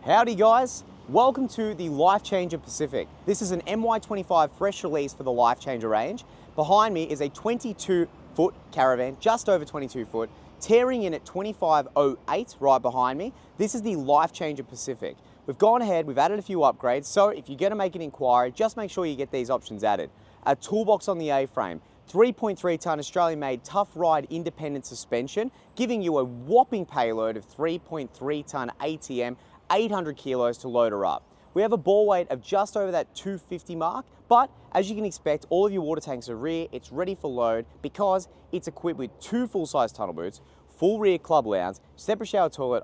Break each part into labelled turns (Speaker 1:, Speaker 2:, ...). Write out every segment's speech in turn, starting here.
Speaker 1: Howdy guys, welcome to the Lifechanger Pacific. This is an MY25 fresh release for the Lifechanger range. Behind me is a 22-foot Caravan, just over 22 foot, tearing in at 2508 right behind me. This is the Lifechanger Pacific. We've gone ahead, we've added a few upgrades, so if you're gonna make an inquiry, just make sure you get these options added. A toolbox on the A-frame, 3.3 ton Australian-made Tuff-Ride Independent Suspension, giving you a whopping payload of 3.3 ton ATM, 800 kilos to load her up. We have a bore weight of just over that 250 mark, but as you can expect, all of your water tanks are rear, it's ready for load because it's equipped with 2 full-size tunnel boots, full rear club lounge, separate shower toilet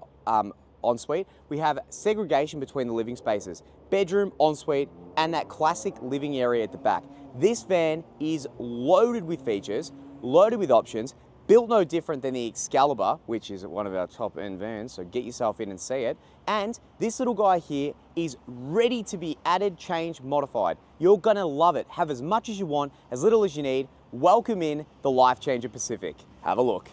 Speaker 1: ensuite. We have segregation between the living spaces, bedroom, ensuite, and that classic living area at the back. This van is loaded with features, loaded with options, built no different than the Excalibur, which is one of our top-end vans, so get yourself in and see it. And this little guy here is ready to be added, changed, modified. You're gonna love it. Have as much as you want, as little as you need. Welcome in the Lifechanger Pacific. Have a look.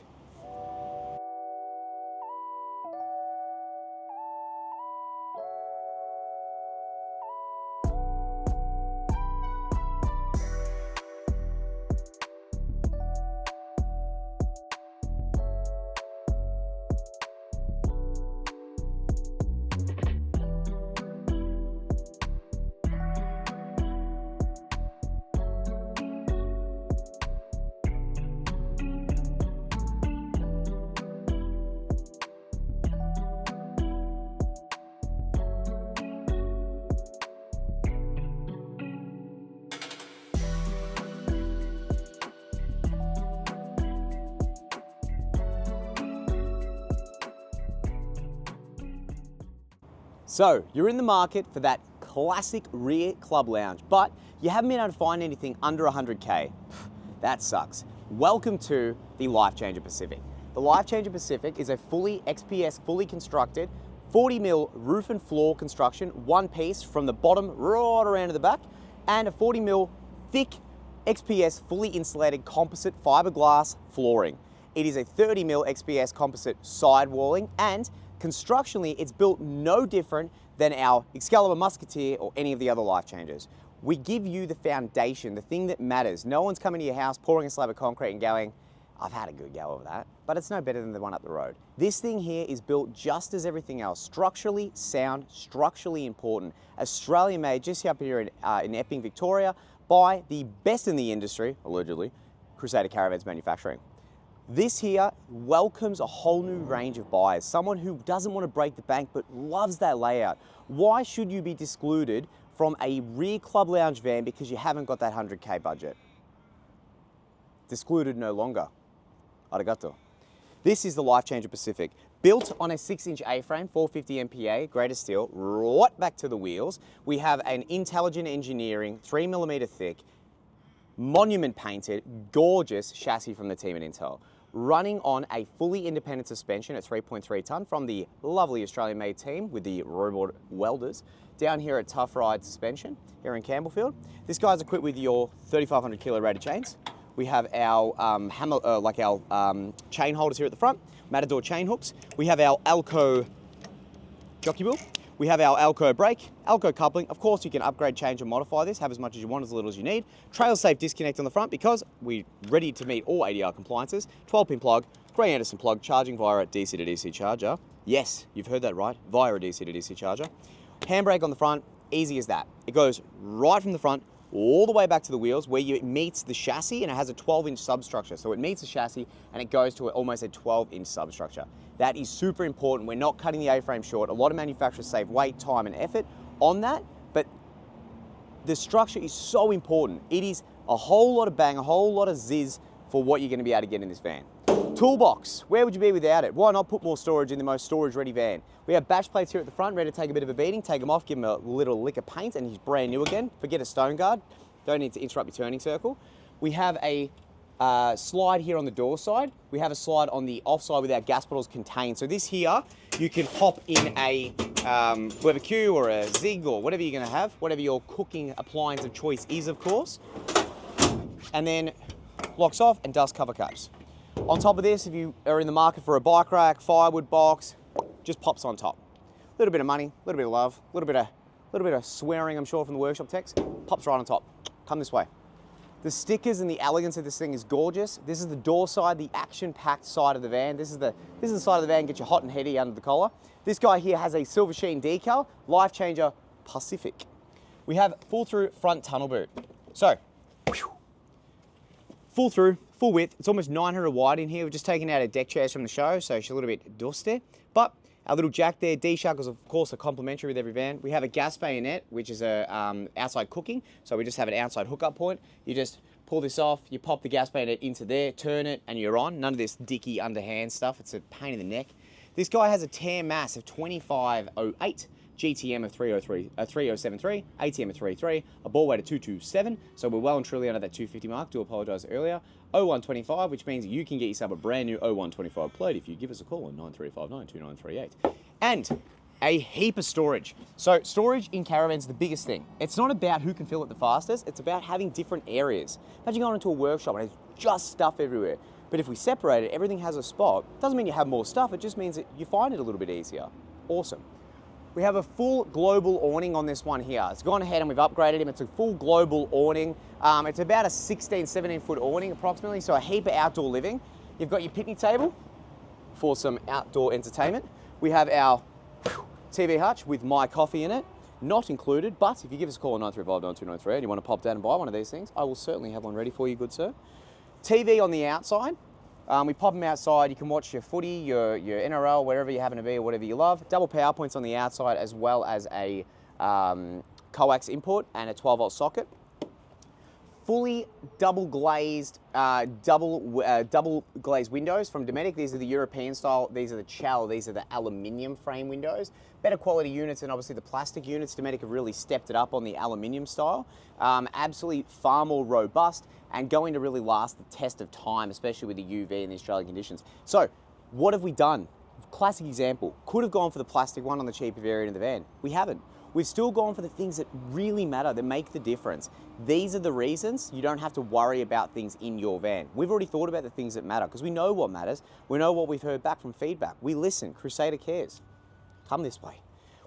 Speaker 1: So, you're in the market for that classic rear club lounge, but you haven't been able to find anything under 100K. That sucks. Welcome to the Lifechanger Pacific. The Lifechanger Pacific is a fully XPS, fully constructed, 40mm roof and floor construction, one piece from the bottom right around to the back, and a 40mm thick XPS fully insulated composite fiberglass flooring. It is a 30mm XPS composite sidewalling, and constructionally, it's built no different than our Excalibur Musketeer or any of the other Lifechangers. We give you the foundation, the thing that matters. No one's coming to your house, pouring a slab of concrete and going, I've had a good go of that, but it's no better than the one up the road. This thing here is built just as everything else, structurally sound, structurally important. Australian made, just up here in Epping, Victoria, by the best in the industry, allegedly, Crusader Caravans Manufacturing. This here welcomes a whole new range of buyers, someone who doesn't want to break the bank but loves that layout. Why should you be excluded from a rear club lounge van because you haven't got that 100K budget? Excluded no longer. Arigato. This is the Lifechanger Pacific, built on a 6-inch A-frame, 450 MPa, grade of steel, right back to the wheels. We have an intelligent engineering, 3mm thick, monument painted, gorgeous chassis from the team at Intel, running on a fully independent suspension at 3.3 ton from the lovely Australian made team with the robot welders down here at Tuff-Ride Suspension here in Campbellfield. This guy's equipped with your 3,500 kilo rated chains. We have our chain holders here at the front, Matador chain hooks. We have our Alco jockey wheel. We have our Alco brake, Alco coupling. Of course, you can upgrade, change, and modify this, have as much as you want, as little as you need. Trail safe disconnect on the front because we're ready to meet all ADR compliances. 12-pin plug, Gray Anderson plug, charging via a DC to DC charger. Yes, you've heard that right, via a DC to DC charger. Handbrake on the front, easy as that. It goes right from the front all the way back to the wheels where it meets the chassis, and it has a 12-inch substructure. So it meets the chassis and it goes to almost a 12-inch substructure. That is super important. We're not cutting the A-frame short. A lot of manufacturers save weight, time, and effort on that, but the structure is so important. It is a whole lot of bang, a whole lot of zizz for what you're going to be able to get in this van. Toolbox, where would you be without it? Why not put more storage in the most storage-ready van? We have batch plates here at the front, ready to take a bit of a beating, take them off, give them a little lick of paint, and he's brand new again. Forget a stone guard, don't need to interrupt your turning circle. We have a slide here on the door side. We have a slide on the off side with our gas bottles contained. So this here, you can pop in a barbecue or a Zig or whatever you're gonna have, whatever your cooking appliance of choice is, of course. And then locks off and dust cover caps. On top of this, if you are in the market for a bike rack, firewood box, just pops on top. little bit of money, a little bit of love, a little bit of swearing, I'm sure, from the workshop techs. Pops right on top. Come this way. The stickers and the elegance of this thing is gorgeous. This is the door side, the action-packed side of the van. This is the side of the van, get you hot and heady under the collar. This guy here has a silver sheen decal, Lifechanger Pacific. We have full through front tunnel boot. So, full through, full width. It's almost 900 wide in here. We've just taken out our deck chairs from the show, so she's a little bit dust there. But our little jack there, D-shuckles, of course, are complimentary with every van. We have a gas bayonet, which is a outside cooking. So we just have an outside hookup point. You just pull this off, you pop the gas bayonet into there, turn it, and you're on. None of this dicky underhand stuff. It's a pain in the neck. This guy has a TAM mass of 2508, GTM of 3073, ATM of 33, a ball weight of 227, so we're well and truly under that 250 mark. Do apologise earlier. 0125, which means you can get yourself a brand new 0125 plate if you give us a call on 9359 2938. And a heap of storage. So storage in caravans is the biggest thing. It's not about who can fill it the fastest, it's about having different areas. Imagine going into a workshop and there's just stuff everywhere. But if we separate it, everything has a spot. Doesn't mean you have more stuff, it just means that you find it a little bit easier. Awesome. We have a full global awning on this one here. It's gone ahead and we've upgraded him. It's a full global awning. It's about a 16, 17 foot awning approximately, so a heap of outdoor living. You've got your picnic table for some outdoor entertainment. We have our TV hutch with my coffee in it, not included, but if you give us a call on 935 9293 and you want to pop down and buy one of these things, I will certainly have one ready for you, good sir. TV on the outside. We pop them outside, you can watch your footy, your NRL, wherever you happen to be or whatever you love. Double power points on the outside as well as a coax input and a 12 volt socket. Fully double glazed windows from Dometic. These are the European style, these are the Chal, these are the aluminium frame windows. Better quality units than obviously the plastic units. Dometic have really stepped it up on the aluminium style. Absolutely far more robust and going to really last the test of time, especially with the UV and the Australian conditions. So, what have we done? Classic example, could have gone for the plastic one on the cheaper variant of the van. We haven't. We've still gone for the things that really matter, that make the difference. These are the reasons you don't have to worry about things in your van. We've already thought about the things that matter because we know what matters. We know what we've heard back from feedback. We listen. Crusader cares. Come this way.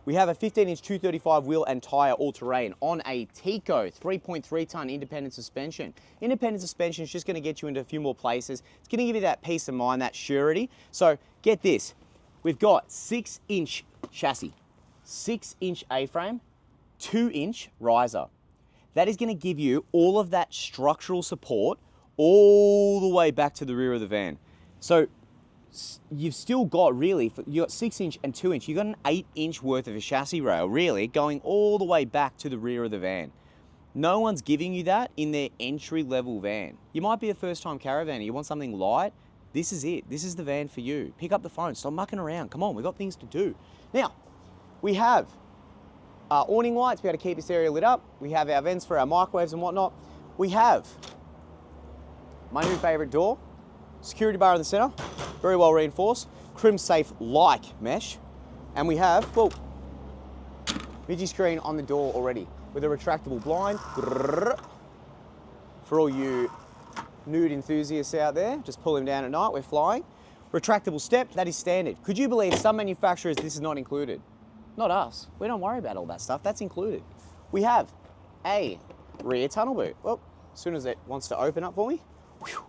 Speaker 1: We have a 15-inch 235 wheel and tyre all-terrain on a Tico 3.3-ton independent suspension. Independent suspension is just going to get you into a few more places. It's going to give you that peace of mind, that surety. So get this. We've got 6-inch chassis, 6-inch A-frame, 2-inch riser. That is going to give you all of that structural support all the way back to the rear of the van. So you've still got really, you've got 6-inch and 2-inch, you've got an 8-inch worth of a chassis rail really going all the way back to the rear of the van. No one's giving you that in their entry-level van. You might be a first-time caravan, you want something light, this is it. This is the van for you. Pick up the phone, stop mucking around. Come on, we've got things to do. Now, we have awning lights to be able to keep this area lit up. We have our vents for our microwaves and whatnot. We have my new favourite door, security bar in the centre, very well reinforced, crim-safe-like mesh. And we have, well, Vigi screen on the door already with a retractable blind. For all you nude enthusiasts out there, just pull him down at night, we're flying. Retractable step, that is standard. Could you believe some manufacturers this is not included? Not us. We don't worry about all that stuff, that's included. We have a rear tunnel boot. Well, as soon as it wants to open up for me, whew.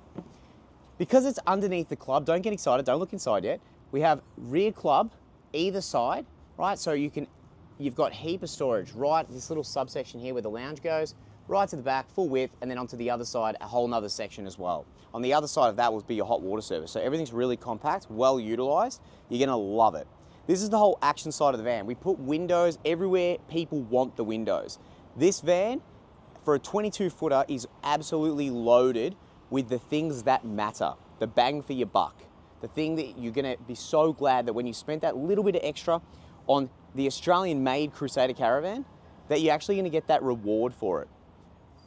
Speaker 1: Because it's underneath the club, don't get excited, don't look inside yet. We have rear club either side, right? So you've got heap of storage, right? This little subsection here where the lounge goes, right to the back, full width, and then onto the other side, a whole nother section as well. On the other side of that will be your hot water service. So everything's really compact, well utilized. You're gonna love it. This is the whole action side of the van. We put windows everywhere people want the windows. This van, for a 22-footer, is absolutely loaded with the things that matter, the bang for your buck, the thing that you're gonna be so glad that when you spent that little bit of extra on the Australian-made Crusader Caravan, that you're actually gonna get that reward for it.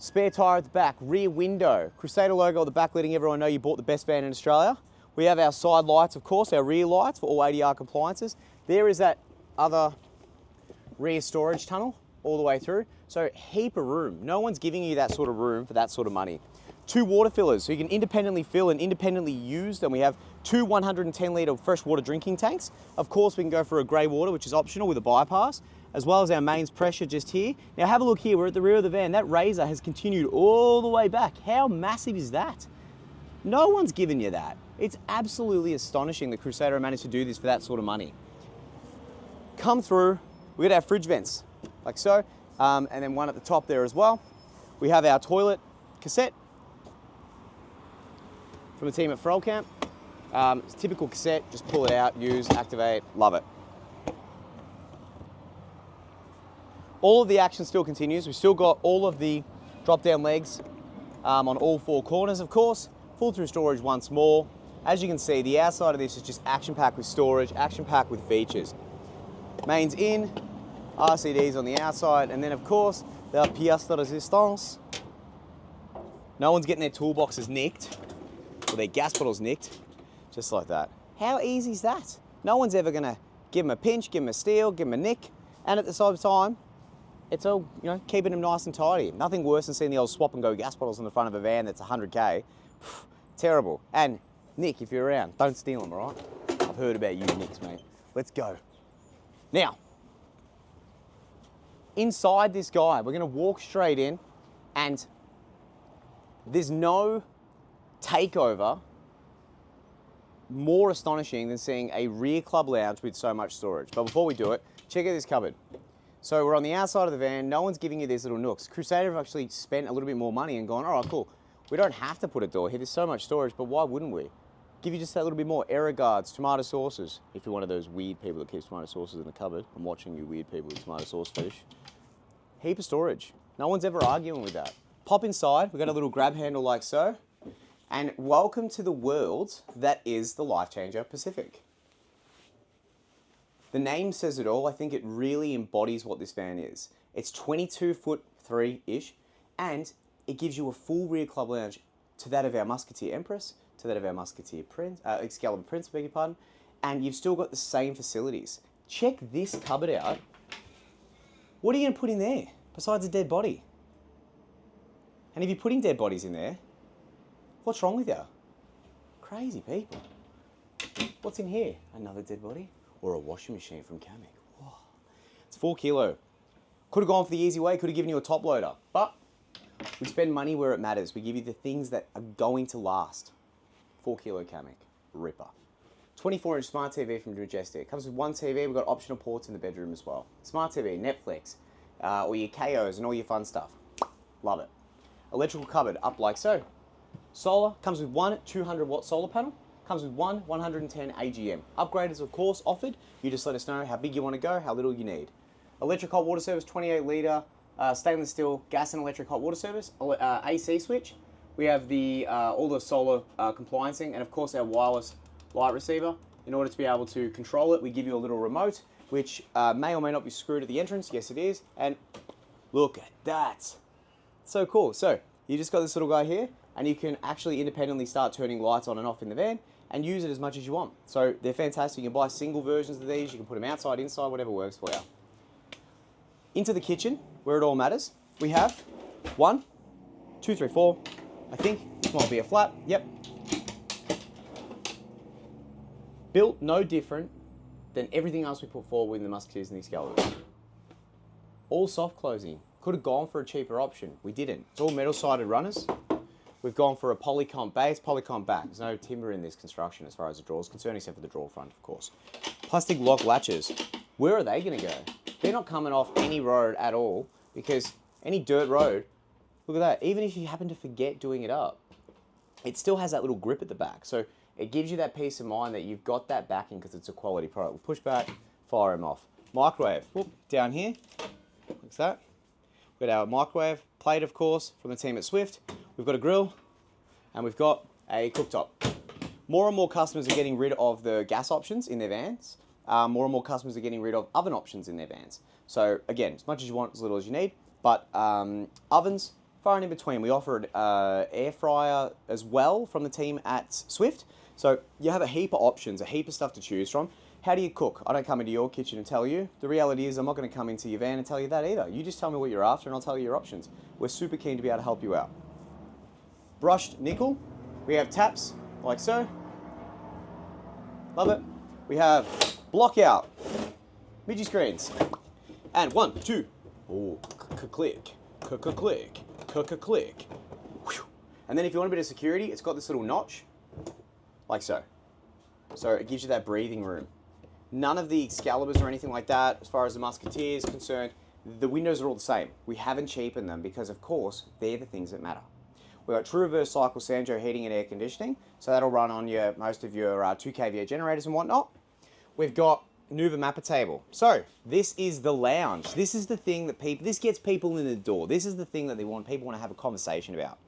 Speaker 1: Spare tyre at the back, rear window, Crusader logo at the back letting everyone know you bought the best van in Australia. We have our side lights, of course, our rear lights for all ADR compliances. There is that other rear storage tunnel all the way through. So heap of room. No one's giving you that sort of room for that sort of money. 2 water fillers, so you can independently fill and independently use. Then we have 2 110 litre freshwater drinking tanks. Of course, we can go for a grey water, which is optional with a bypass, as well as our mains pressure just here. Now have a look here, we're at the rear of the van. That razor has continued all the way back. How massive is that? No one's given you that. It's absolutely astonishing that Crusader managed to do this for that sort of money. Come through, we got our fridge vents, like so, and then one at the top there as well. We have our toilet cassette from the team at Ferrell Camp. It's a typical cassette, just pull it out, use, activate, love it. All of the action still continues. We've still got all of the drop-down legs on all 4 corners, of course. Full through storage once more. As you can see, the outside of this is just action-packed with storage, action-packed with features. Mains in, RCDs on the outside, and then of course, the pièce de résistance. No one's getting their toolboxes nicked, or their gas bottles nicked, just like that. How easy is that? No one's ever gonna give them a pinch, give them a steal, give them a nick, and at the same time, it's all, you know, keeping them nice and tidy. Nothing worse than seeing the old swap and go gas bottles on the front of a van that's 100K. Terrible. And Nick, if you're around, don't steal them, all right? I've heard about you nicks, mate. Let's go. Now, inside this guy, we're gonna walk straight in, and there's no takeover more astonishing than seeing a rear club lounge with so much storage. But before we do it, check out this cupboard. So we're on the outside of the van, no one's giving you these little nooks. Crusader have actually spent a little bit more money and gone, all right, cool. We don't have to put a door here, there's so much storage, but why wouldn't we? Give you just that little bit more. Error guards, tomato sauces. If you're one of those weird people that keeps tomato sauces in the cupboard, I'm watching you weird people with tomato sauce fetish. Heap of storage. No one's ever arguing with that. Pop inside, we've got a little grab handle like so, and welcome to the world that is the Lifechanger Pacific. The name says it all. I think it really embodies what this van is. It's 22'3"-ish, and it gives you a full rear club lounge to that of our Musketeer Empress, to that of our Musketeer Prince, Excalibur Prince, beg your pardon, and you've still got the same facilities. Check this cupboard out. What are you going to put in there besides a dead body? And if you're putting dead bodies in there, what's wrong with you? Crazy people. What's in here? Another dead body? Or a washing machine from Kamek. Whoa. It's 4 kilo. Could have gone for the easy way, could have given you a top loader, but we spend money where it matters. We give you the things that are going to last. 4 kilo Kamek, ripper. 24-inch smart TV from Majestic. Comes with 1 TV, we've got optional ports in the bedroom as well. Smart TV, Netflix, all your KOs and all your fun stuff. Love it. Electrical cupboard, up like so. Solar, comes with 1 200-watt solar panel. Comes with 1 110 AGM. Upgrade is of course offered. You just let us know how big you want to go, how little you need. Electric hot water service, 28 litre, stainless steel gas and electric hot water service, AC switch. We have the all the solar compliancing, and of course our wireless light receiver. In order to be able to control it, we give you a little remote, which may or may not be screwed at the entrance. Yes, it is. And look at that. So cool. So you just got this little guy here, and you can actually independently start turning lights on and off in the van and use it as much as you want. So they're fantastic. You can buy single versions of these. You can put them outside, inside, whatever works for you. Into the kitchen, where it all matters, we have 1, 2, 3, 4. I think this might be a flat. Yep. Built no different than everything else we put forward in the Musketeers and the Excaliburs. All soft closing. Could have gone for a cheaper option. We didn't. It's all metal-sided runners. We've gone for a polycomp base, polycomp back. There's no timber in this construction as far as the drawer is concerned, except for the drawer front, of course. Plastic lock latches. Where are they going to go? They're not coming off any road at all, because any dirt road, look at that, even if you happen to forget doing it up, it still has that little grip at the back. So it gives you that peace of mind that you've got that backing because it's a quality product. We'll push back, fire them off. Microwave, whoop, down here, looks that. We've got our microwave plate, of course, from the team at Swift. We've got a grill, and we've got a cooktop. More and more customers are getting rid of the gas options in their vans. More and more customers are getting rid of oven options in their vans. So again, as much as you want, as little as you need. But ovens, far and in between. We offer an air fryer as well from the team at Swift. So you have a heap of options, a heap of stuff to choose from. How do you cook? I don't come into your kitchen and tell you. The reality is I'm not going to come into your van and tell you that either. You just tell me what you're after and I'll tell you your options. We're super keen to be able to help you out. Brushed nickel. We have taps like so. Love it. We have block out, midgie screens, and 1, 2, oh, click, click, click. And then if you want a bit of security, it's got this little notch, like so. So it gives you that breathing room. None of the Excaliburs or anything like that, as far as the Musketeer is concerned, the windows are all the same. We haven't cheapened them because, of course, they're the things that matter. We've got true reverse cycle Sanjo heating and air conditioning, so that'll run on most of your 2 kVA generators and whatnot. We've got Nuva Mapper table. So this is the lounge. This is the thing that this gets people in the door. This is the thing that people want to have a conversation about.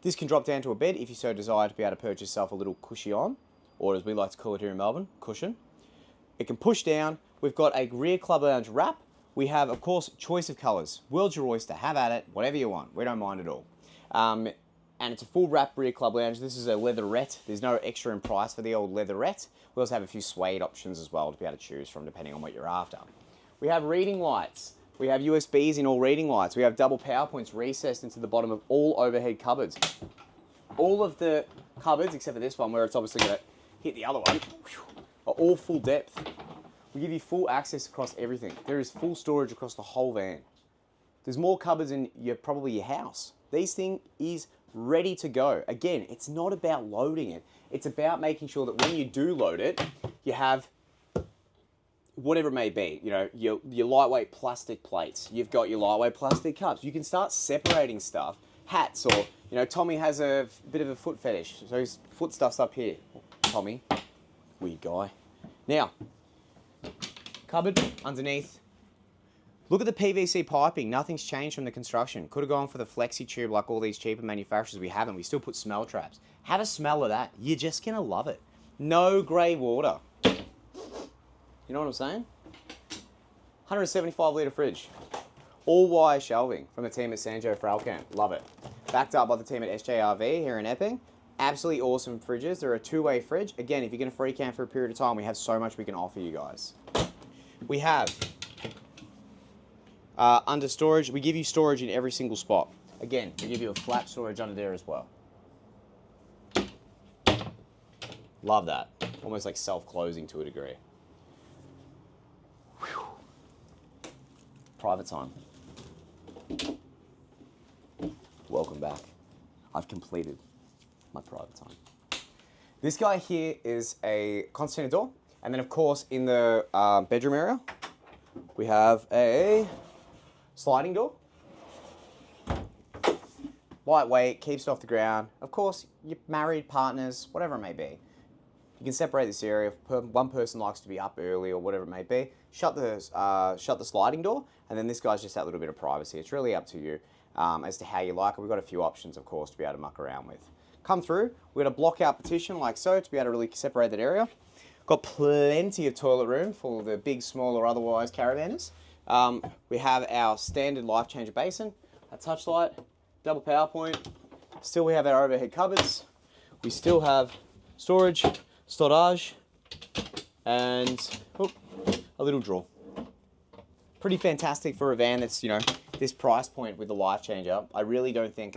Speaker 1: This can drop down to a bed if you so desire to be able to purchase yourself a little cushion, or as we like to call it here in Melbourne, cushion. It can push down. We've got a rear club lounge wrap. We have, of course, choice of colours. World's your oyster. Have at it. Whatever you want. We don't mind at all. And it's a full wrap rear club lounge. This is a leatherette. There's no extra in price for the old leatherette. We also have a few suede options as well to be able to choose from depending on what you're after. We have reading lights. We have USBs in all reading lights. We have double power points recessed into the bottom of all overhead cupboards. All of the cupboards, except for this one where it's obviously going to hit the other one, are all full depth. We give you full access across everything. There is full storage across the whole van. There's more cupboards in probably your house. This thing is ready to go. Again, it's not about loading it. It's about making sure that when you do load it, you have whatever it may be, you know, your lightweight plastic plates. You've got your lightweight plastic cups. You can start separating stuff. Hats, or, you know, Tommy has a bit of a foot fetish, so his foot stuff's up here. Tommy, weird guy. Now, cupboard underneath. Look at the PVC piping. Nothing's changed from the construction. Could have gone for the flexi tube like all these cheaper manufacturers. We haven't. We still put smell traps. Have a smell of that. You're just going to love it. No grey water. You know what I'm saying? 175 litre fridge. All wire shelving from the team at Sanjo Fralcamp. Love it. Backed up by the team at SJRV here in Epping. Absolutely awesome fridges. They're a two-way fridge. Again, if you're going to free camp for a period of time, we have so much we can offer you guys. We have under storage, we give you storage in every single spot. Again, we give you a flat storage under there as well. Love that. Almost like self-closing to a degree. Whew. Private time. Welcome back. I've completed my private time. This guy here is a concertina door. And then, of course, in the bedroom area, we have a sliding door. Lightweight, keeps it off the ground. Of course, you're married, partners, whatever it may be. You can separate this area if one person likes to be up early or whatever it may be. Shut the sliding door, and then this guy's just that little bit of privacy. It's really up to you as to how you like it. We've got a few options, of course, to be able to muck around with. Come through, we've got a block out partition like so to be able to really separate that area. Got plenty of toilet room for the big, small, or otherwise caravanners. We have our standard Lifechanger basin, a touch light, double power point. Still we have our overhead cupboards. We still have storage, storage, and a little drawer. Pretty fantastic for a van that's, you know, this price point with the Lifechanger. I really don't think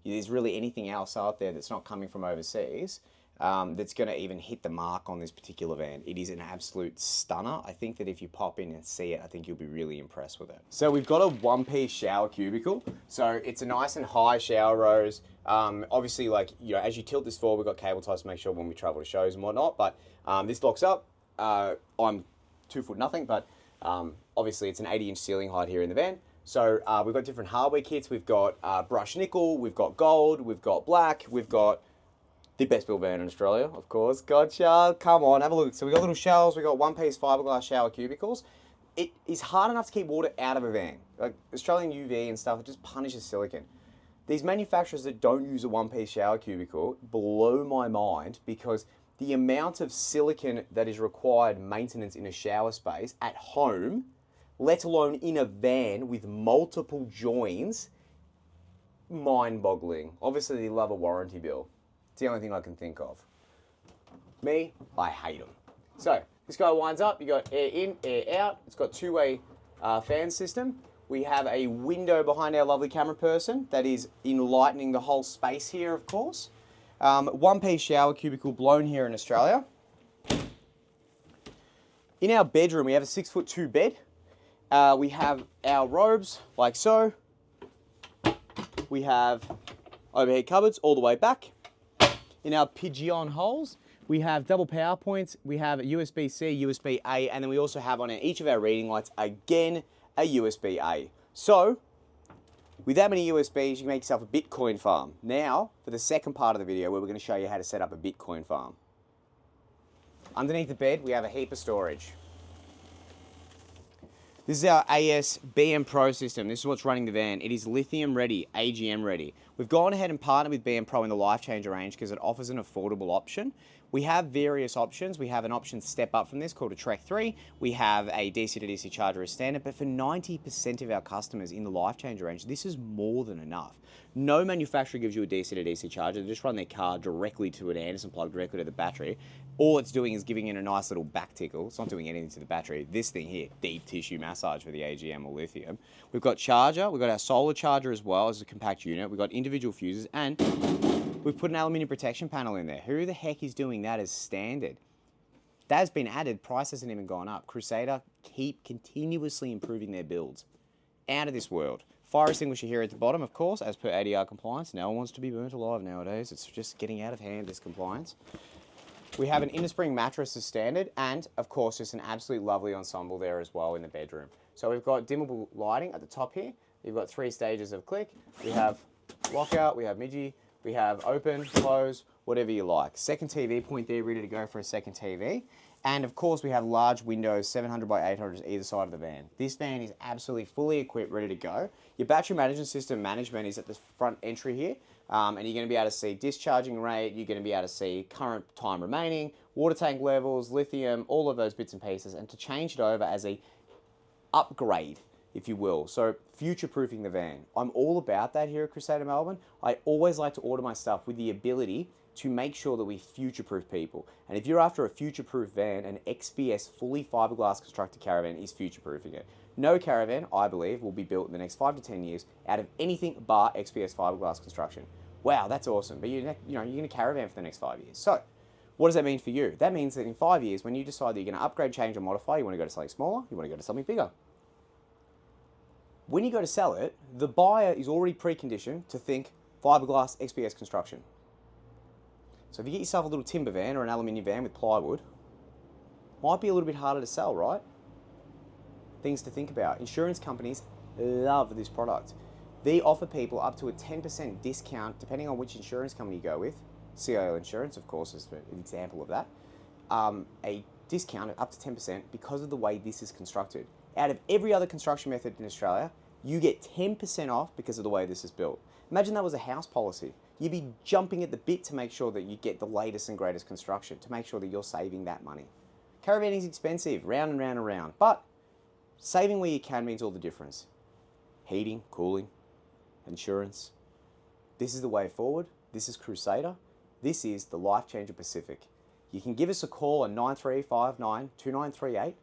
Speaker 1: there's really anything else out there that's not coming from overseas that's going to even hit the mark on this particular van. It is an absolute stunner. I think that if you pop in and see it, I think you'll be really impressed with it. So we've got a one-piece shower cubicle. So it's a nice and high shower rows. Obviously, like, you know, as you tilt this forward, we've got cable ties to make sure when we travel to shows and whatnot. But this locks up. I'm 2 foot nothing, but obviously it's an 80-inch ceiling height here in the van. So we've got different hardware kits. We've got brushed nickel, we've got gold, we've got black, we've got the best built van in Australia, of course. Gotcha. Come on, have a look. So we've got little shelves, we've got one-piece fiberglass shower cubicles. It is hard enough to keep water out of a van. Like Australian UV and stuff, it just punishes silicon. These manufacturers that don't use a one-piece shower cubicle blow my mind because the amount of silicon that is required maintenance in a shower space at home, let alone in a van with multiple joins, mind-boggling. Obviously, they love a warranty bill. It's the only thing I can think of. Me, I hate them. So, this guy winds up, you got air in, air out. It's got two-way fan system. We have a window behind our lovely camera person that is enlightening the whole space here, of course. One-piece shower cubicle blown here in Australia. In our bedroom, we have a 6'2" bed. We have our robes like so. We have overhead cupboards all the way back. In our pigeon holes, we have double power points. We have a USB-C, USB-A, and then we also have on each of our reading lights, again, a USB-A. So, with that many USBs, you can make yourself a Bitcoin farm. Now, for the second part of the video, where we're going to show you how to set up a Bitcoin farm. Underneath the bed, we have a heap of storage. This is our AS BMPRO system. This is what's running the van. It is lithium ready, AGM ready. We've gone ahead and partnered with BMPRO in the Lifechanger range because it offers an affordable option. We have various options. We have an option step up from this called a Trek 3. We have a DC to DC charger as standard, but for 90% of our customers in the Lifechanger range, this is more than enough. No manufacturer gives you a DC to DC charger. They just run their car directly to an Anderson plug, directly to the battery. All it's doing is giving it a nice little back tickle. It's not doing anything to the battery. This thing here, deep tissue massage for the AGM or lithium. We've got charger. We've got our solar charger as well as a compact unit. We've got individual fuses, and we've put an aluminium protection panel in there. Who the heck is doing that as standard? That has been added. Price hasn't even gone up. Crusader keep continuously improving their builds. Out of this world. Fire extinguisher here at the bottom, of course, as per ADR compliance. No one wants to be burnt alive nowadays. It's just getting out of hand, this compliance. We have an inner spring mattress as standard, and of course, just an absolutely lovely ensemble there as well in the bedroom. So we've got dimmable lighting at the top here. You've got 3 stages of click. We have lockout, we have midgie, we have open, close, whatever you like. Second TV point there, ready to go for a second TV. And of course, we have large windows, 700 by 800 either side of the van. This van is absolutely fully equipped, ready to go. Your battery management system management is at the front entry here. And you're going to be able to see discharging rate, you're going to be able to see current time remaining, water tank levels, lithium, all of those bits and pieces, and to change it over as a upgrade, if you will. So future-proofing the van. I'm all about that here at Crusader Melbourne. I always like to order my stuff with the ability to make sure that we future-proof people. And if you're after a future-proof van, an XPS fully fiberglass constructed caravan is future-proofing it. No caravan, I believe, will be built in the next 5 to 10 years out of anything bar XPS fiberglass construction. Wow, that's awesome. But you're in a caravan for the next 5 years. So, what does that mean for you? That means that in 5 years, when you decide that you're going to upgrade, change, or modify, you want to go to something smaller, you want to go to something bigger. When you go to sell it, the buyer is already preconditioned to think fiberglass XPS construction. So if you get yourself a little timber van or an aluminium van with plywood, might be a little bit harder to sell, right? Things to think about. Insurance companies love this product. They offer people up to a 10% discount, depending on which insurance company you go with. CIL Insurance, of course, is an example of that. A discount of up to 10% because of the way this is constructed. Out of every other construction method in Australia, you get 10% off because of the way this is built. Imagine that was a house policy. You'd be jumping at the bit to make sure that you get the latest and greatest construction, to make sure that you're saving that money. Caravanning is expensive, round and round and round, but saving where you can means all the difference. Heating, cooling, insurance. This is the way forward. This is Crusader. This is the Lifechanger Pacific. You can give us a call on 9359 2938,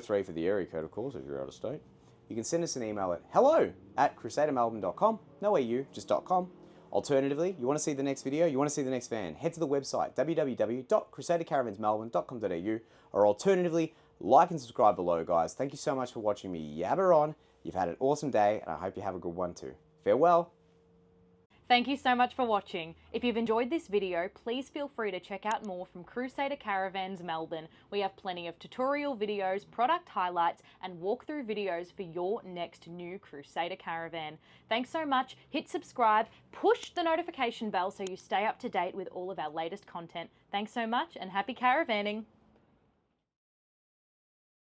Speaker 1: 03 for the area code, of course, if you're out of state. You can send us an email at hello@crusadermelbourne.com, no AU, just .com. Alternatively, you want to see the next video, you want to see the next van, head to the website, www.crusadercaravansmelbourne.com.au, or alternatively, like and subscribe below, guys. Thank you so much for watching me yabber on. You've had an awesome day, and I hope you have a good one too. Farewell.
Speaker 2: Thank you so much for watching. If you've enjoyed this video, please feel free to check out more from Crusader Caravans Melbourne. We have plenty of tutorial videos, product highlights, and walkthrough videos for your next new Crusader Caravan. Thanks so much. Hit subscribe, push the notification bell so you stay up to date with all of our latest content. Thanks so much and happy caravanning.